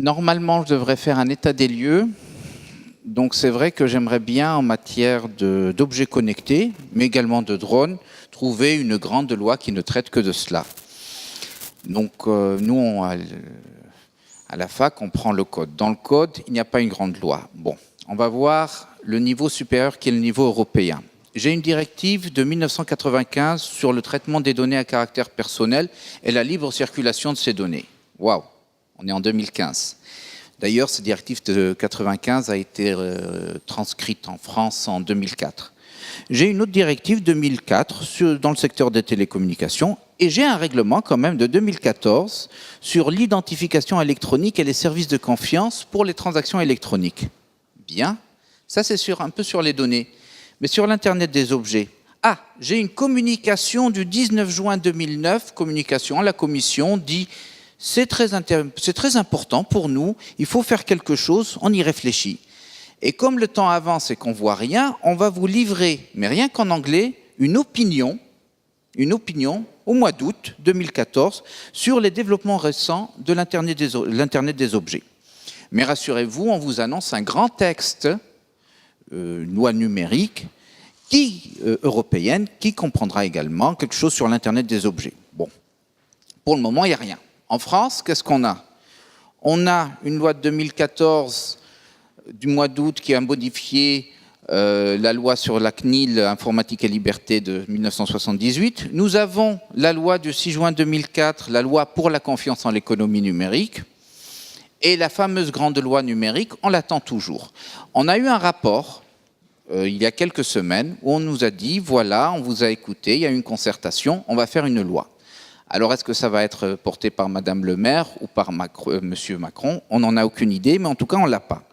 Normalement, je devrais faire un état des lieux. Donc c'est vrai que j'aimerais bien, en matière d'objets connectés, mais également de drones, trouver une grande loi qui ne traite que de cela. Donc nous, à la fac, on prend le code. Dans le code, il n'y a pas une grande loi. Bon, on va voir le niveau supérieur qui est le niveau européen. J'ai une directive de 1995 sur le traitement des données à caractère personnel et la libre circulation de ces données. Waouh, on est en 2015. D'ailleurs, cette directive de 1995 a été transcrite en France en 2004. J'ai une autre directive 2004 dans le secteur des télécommunications et j'ai un règlement quand même de 2014 sur l'identification électronique et les services de confiance pour les transactions électroniques. Bien, ça c'est un peu sur les données. Mais sur l'Internet des objets, j'ai une communication du 19 juin 2009, communication, la commission dit c'est très important pour nous, il faut faire quelque chose, on y réfléchit. Et comme le temps avance et qu'on ne voit rien, on va vous livrer, mais rien qu'en anglais, une opinion au mois d'août 2014 sur les développements récents de l'Internet des objets. Mais rassurez-vous, on vous annonce un grand texte, une loi numérique, européenne, qui comprendra également quelque chose sur l'Internet des objets. Bon, pour le moment, il n'y a rien. En France, qu'est-ce qu'on a? On a une loi de 2014 du mois d'août qui a modifié la loi sur la CNIL, Informatique et Liberté de 1978. Nous avons la loi du 6 juin 2004, la loi pour la confiance en l'économie numérique. Et la fameuse grande loi numérique, on l'attend toujours. On a eu un rapport, il y a quelques semaines, où on nous a dit, voilà, on vous a écouté, il y a eu une concertation, on va faire une loi. Alors, est-ce que ça va être porté par Madame le maire ou par Monsieur Macron? On n'en a aucune idée, mais en tout cas, on ne l'a pas.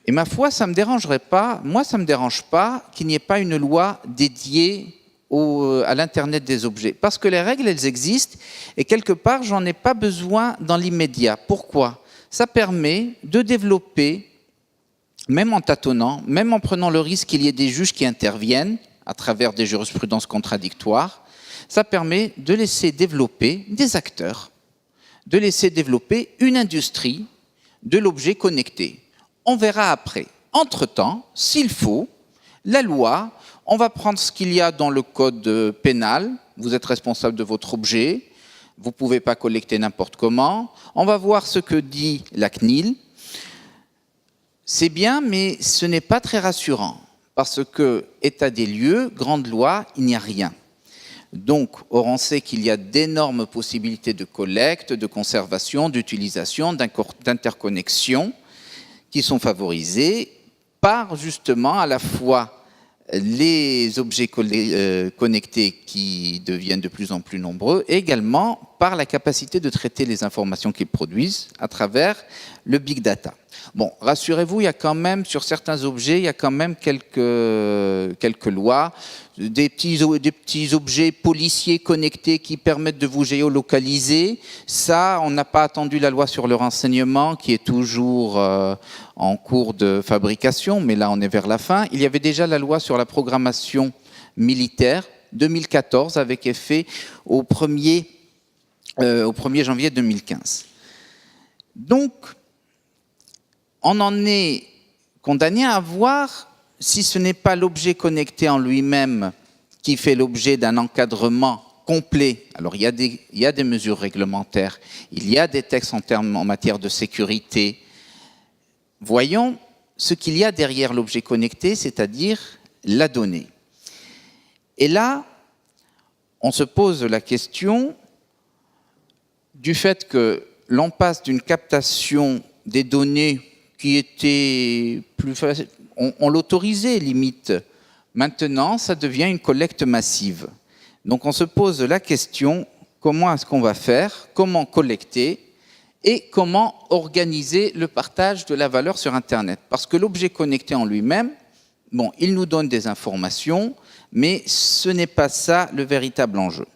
Et ma foi, ça ne me dérangerait pas, moi, ça ne me dérange pas qu'il n'y ait pas une loi dédiée à l'Internet des objets. Parce que les règles, elles existent, et quelque part, j'en ai pas besoin dans l'immédiat. Pourquoi? Ça permet de développer, même en tâtonnant, même en prenant le risque qu'il y ait des juges qui interviennent à travers des jurisprudences contradictoires, ça permet de laisser développer des acteurs, de laisser développer une industrie de l'objet connecté. On verra après. Entre-temps, s'il faut, la loi, on va prendre ce qu'il y a dans le code pénal, vous êtes responsable de votre objet, vous ne pouvez pas collecter n'importe comment, on va voir ce que dit la CNIL. C'est bien, mais ce n'est pas très rassurant, parce que, état des lieux, grande loi, il n'y a rien. Donc, on sait qu'il y a d'énormes possibilités de collecte, de conservation, d'utilisation, d'interconnexion qui sont favorisées par justement à la fois les objets connectés qui deviennent de plus en plus nombreux et également par la capacité de traiter les informations qu'ils produisent à travers le big data. Bon, rassurez-vous, il y a quand même, sur certains objets, il y a quand même quelques lois, des petits objets policiers connectés qui permettent de vous géolocaliser. Ça, on n'a pas attendu la loi sur le renseignement qui est toujours en cours de fabrication, mais là on est vers la fin. Il y avait déjà la loi sur la programmation militaire 2014 avec effet au 1er janvier 2015. Donc, on en est condamné à voir si ce n'est pas l'objet connecté en lui-même qui fait l'objet d'un encadrement complet. Alors, il y a des mesures réglementaires, il y a des textes en matière de sécurité. Voyons ce qu'il y a derrière l'objet connecté, c'est-à-dire la donnée. Et là, on se pose la question du fait que l'on passe d'une captation des données qui était plus facile, on l'autorisait limite. Maintenant, ça devient une collecte massive. Donc on se pose la question, comment est-ce qu'on va faire, comment collecter et comment organiser le partage de la valeur sur Internet. Parce que l'objet connecté en lui-même, bon, il nous donne des informations, mais ce n'est pas ça le véritable enjeu.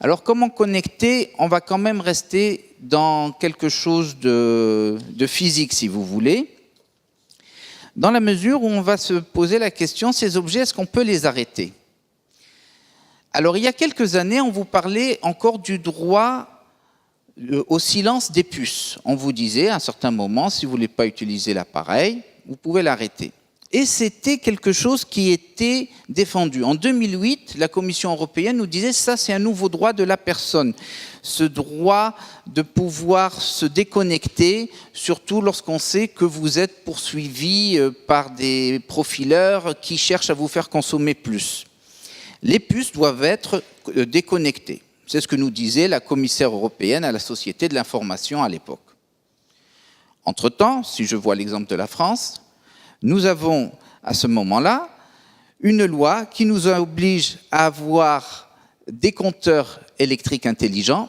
Alors comment connecter? On va quand même rester dans quelque chose de physique, si vous voulez, dans la mesure où on va se poser la question, ces objets, est-ce qu'on peut les arrêter? Alors il y a quelques années, on vous parlait encore du droit au silence des puces. On vous disait à un certain moment, si vous ne voulez pas utiliser l'appareil, vous pouvez l'arrêter. Et c'était quelque chose qui était défendu. En 2008, la Commission européenne nous disait ça, c'est un nouveau droit de la personne. Ce droit de pouvoir se déconnecter, surtout lorsqu'on sait que vous êtes poursuivi par des profileurs qui cherchent à vous faire consommer plus. Les puces doivent être déconnectées. C'est ce que nous disait la commissaire européenne à la Société de l'information à l'époque. Entre-temps, si je vois l'exemple de la France, nous avons à ce moment-là une loi qui nous oblige à avoir des compteurs électriques intelligents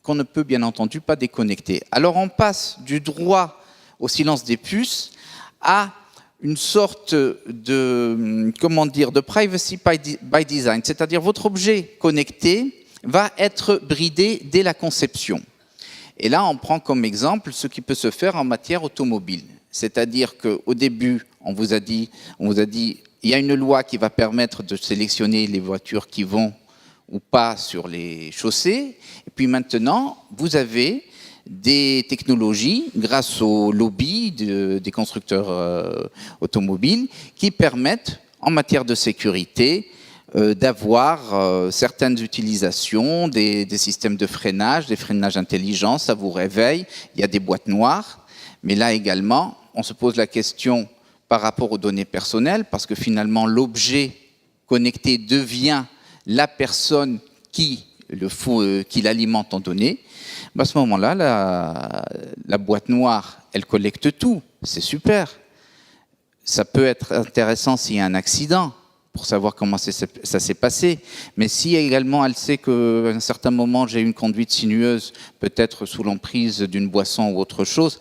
qu'on ne peut bien entendu pas déconnecter. Alors on passe du droit au silence des puces à une sorte de, de privacy by design, c'est-à-dire votre objet connecté va être bridé dès la conception. Et là, on prend comme exemple ce qui peut se faire en matière automobile. C'est-à-dire qu'au début, on vous a dit, il y a une loi qui va permettre de sélectionner les voitures qui vont ou pas sur les chaussées. Et puis maintenant, vous avez des technologies, grâce au lobby des constructeurs automobiles, qui permettent, en matière de sécurité, d'avoir certaines utilisations des systèmes de freinage, des freinages intelligents, ça vous réveille, il y a des boîtes noires. Mais là également, on se pose la question par rapport aux données personnelles, parce que finalement, l'objet connecté devient la personne qui l'alimente en données. À ce moment-là, la boîte noire, elle collecte tout. C'est super. Ça peut être intéressant s'il y a un accident, pour savoir comment ça s'est passé. Mais si également elle sait qu'à un certain moment, j'ai une conduite sinueuse, peut-être sous l'emprise d'une boisson ou autre chose,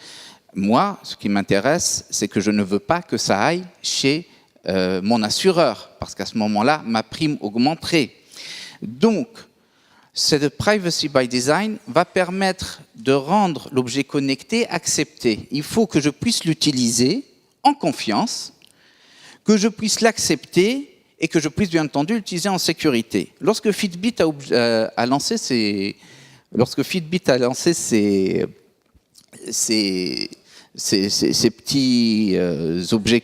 moi, ce qui m'intéresse, c'est que je ne veux pas que ça aille chez mon assureur, parce qu'à ce moment-là, ma prime augmenterait. Donc, cette privacy by design va permettre de rendre l'objet connecté accepté. Il faut que je puisse l'utiliser en confiance, que je puisse l'accepter et que je puisse bien entendu l'utiliser en sécurité. Lorsque Fitbit a lancé ses petits objets,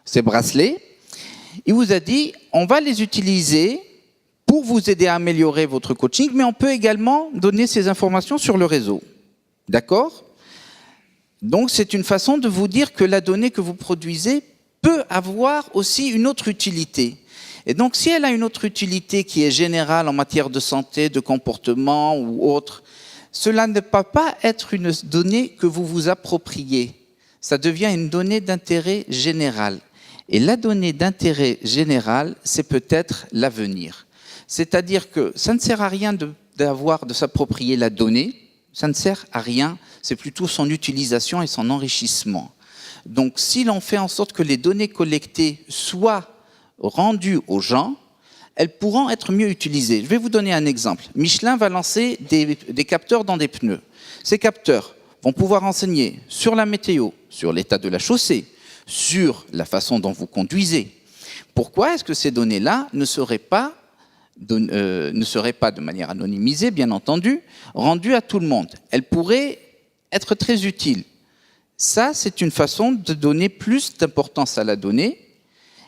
ces bracelets, il vous a dit on va les utiliser pour vous aider à améliorer votre coaching, mais on peut également donner ces informations sur le réseau. D'accord ? Donc c'est une façon de vous dire que la donnée que vous produisez peut avoir aussi une autre utilité. Et donc si elle a une autre utilité qui est générale en matière de santé, de comportement ou autre, cela ne peut pas être une donnée que vous vous appropriez. Ça devient une donnée d'intérêt général. Et la donnée d'intérêt général, c'est peut-être l'avenir. C'est-à-dire que ça ne sert à rien de s'approprier la donnée, ça ne sert à rien, c'est plutôt son utilisation et son enrichissement. Donc si l'on fait en sorte que les données collectées soient rendues aux gens, elles pourront être mieux utilisées. Je vais vous donner un exemple. Michelin va lancer des capteurs dans des pneus. Ces capteurs vont pouvoir renseigner sur la météo, sur l'état de la chaussée, sur la façon dont vous conduisez. Pourquoi est-ce que ces données-là ne seraient pas de manière anonymisée, bien entendu, rendues à tout le monde? Elles pourraient être très utiles. Ça, c'est une façon de donner plus d'importance à la donnée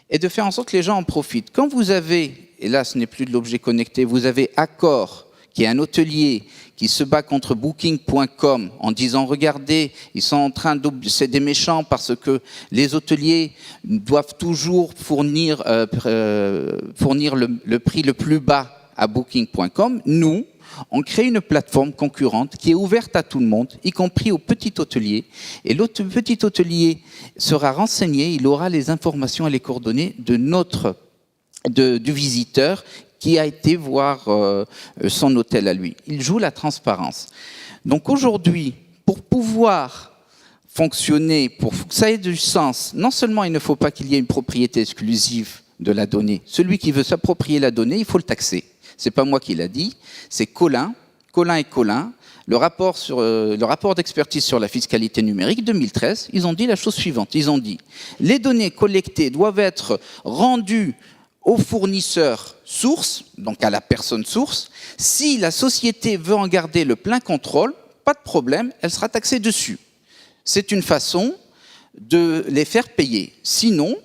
et de faire en sorte que les gens en profitent. Quand vous avez, et là ce n'est plus de l'objet connecté, vous avez Accor, qui est un hôtelier qui se bat contre Booking.com en disant « Regardez, ils sont en train c'est des méchants parce que les hôteliers doivent toujours fournir le prix le plus bas à Booking.com », nous, on crée une plateforme concurrente qui est ouverte à tout le monde, y compris au petit hôtelier. Et l'autre petit hôtelier sera renseigné, il aura les informations et les coordonnées du visiteur qui a été voir son hôtel à lui. Il joue la transparence. Donc aujourd'hui, pour pouvoir fonctionner, pour que ça ait du sens, non seulement il ne faut pas qu'il y ait une propriété exclusive de la donnée, celui qui veut s'approprier la donnée, il faut le taxer. C'est pas moi qui l'a dit, c'est Colin et Colin, le rapport d'expertise sur la fiscalité numérique 2013, ils ont dit la chose suivante, ils ont dit les données collectées doivent être rendues au fournisseur source, donc à la personne source. Si la société veut en garder le plein contrôle, pas de problème, elle sera taxée dessus. C'est une façon de les faire payer. Sinon,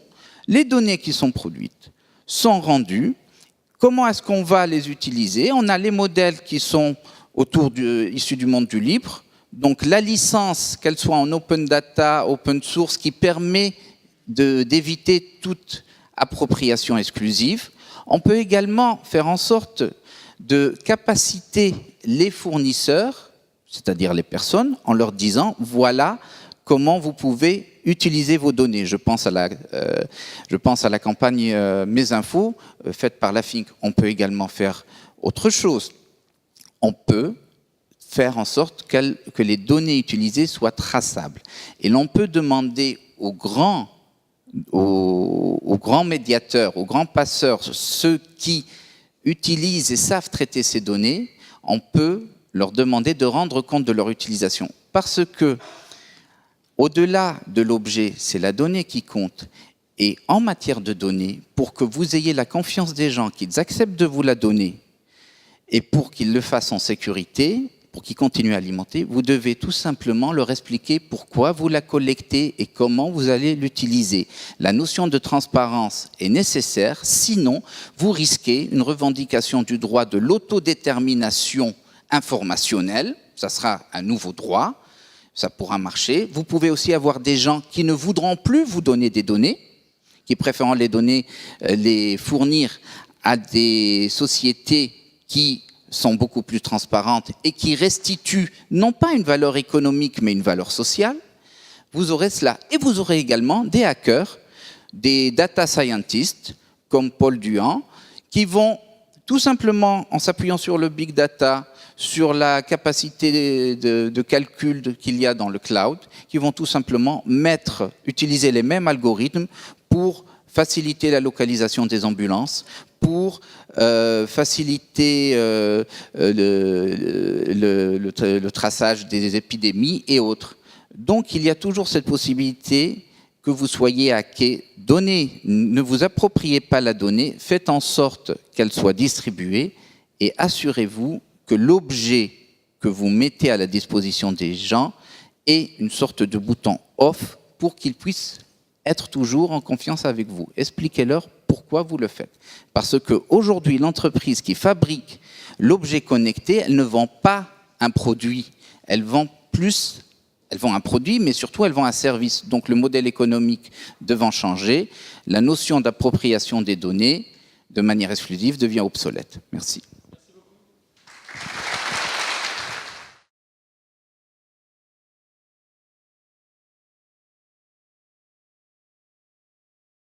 les données qui sont produites sont rendues. Comment est-ce qu'on va les utiliser? On a les modèles qui sont issus du monde du libre. Donc la licence, qu'elle soit en open data, open source, qui permet d'éviter toute appropriation exclusive. On peut également faire en sorte de capaciter les fournisseurs, c'est-à-dire les personnes, en leur disant voilà comment vous pouvez utiliser vos données. Je pense à la campagne Mes Infos faite par la FINC. On peut également faire autre chose. On peut faire en sorte que les données utilisées soient traçables. Et l'on peut demander aux grands médiateurs, aux grands passeurs, ceux qui utilisent et savent traiter ces données, on peut leur demander de rendre compte de leur utilisation. Parce que, au-delà de l'objet, c'est la donnée qui compte. Et en matière de données, pour que vous ayez la confiance des gens, qu'ils acceptent de vous la donner, et pour qu'ils le fassent en sécurité, pour qu'ils continuent à alimenter, vous devez tout simplement leur expliquer pourquoi vous la collectez et comment vous allez l'utiliser. La notion de transparence est nécessaire, sinon vous risquez une revendication du droit de l'autodétermination informationnelle, ça sera un nouveau droit, ça pourra marcher. Vous pouvez aussi avoir des gens qui ne voudront plus vous donner des données, qui préféreront les fournir à des sociétés qui sont beaucoup plus transparentes et qui restituent non pas une valeur économique mais une valeur sociale. Vous aurez cela. Et vous aurez également des hackers, des data scientists comme Paul Duhan, qui vont tout simplement, en s'appuyant sur le big data, sur la capacité de calcul qu'il y a dans le cloud, qui vont tout simplement utiliser les mêmes algorithmes pour faciliter la localisation des ambulances, pour faciliter le traçage des épidémies et autres. Donc il y a toujours cette possibilité que vous soyez hacké. Ne vous appropriez pas la donnée, faites en sorte qu'elle soit distribuée et assurez-vous que l'objet que vous mettez à la disposition des gens est une sorte de bouton off pour qu'ils puissent être toujours en confiance avec vous. Expliquez-leur pourquoi vous le faites. Parce qu'aujourd'hui, l'entreprise qui fabrique l'objet connecté, elle ne vend pas un produit. Elle vend un produit, mais surtout, elle vend un service. Donc, le modèle économique devant changer, la notion d'appropriation des données de manière exclusive devient obsolète. Merci.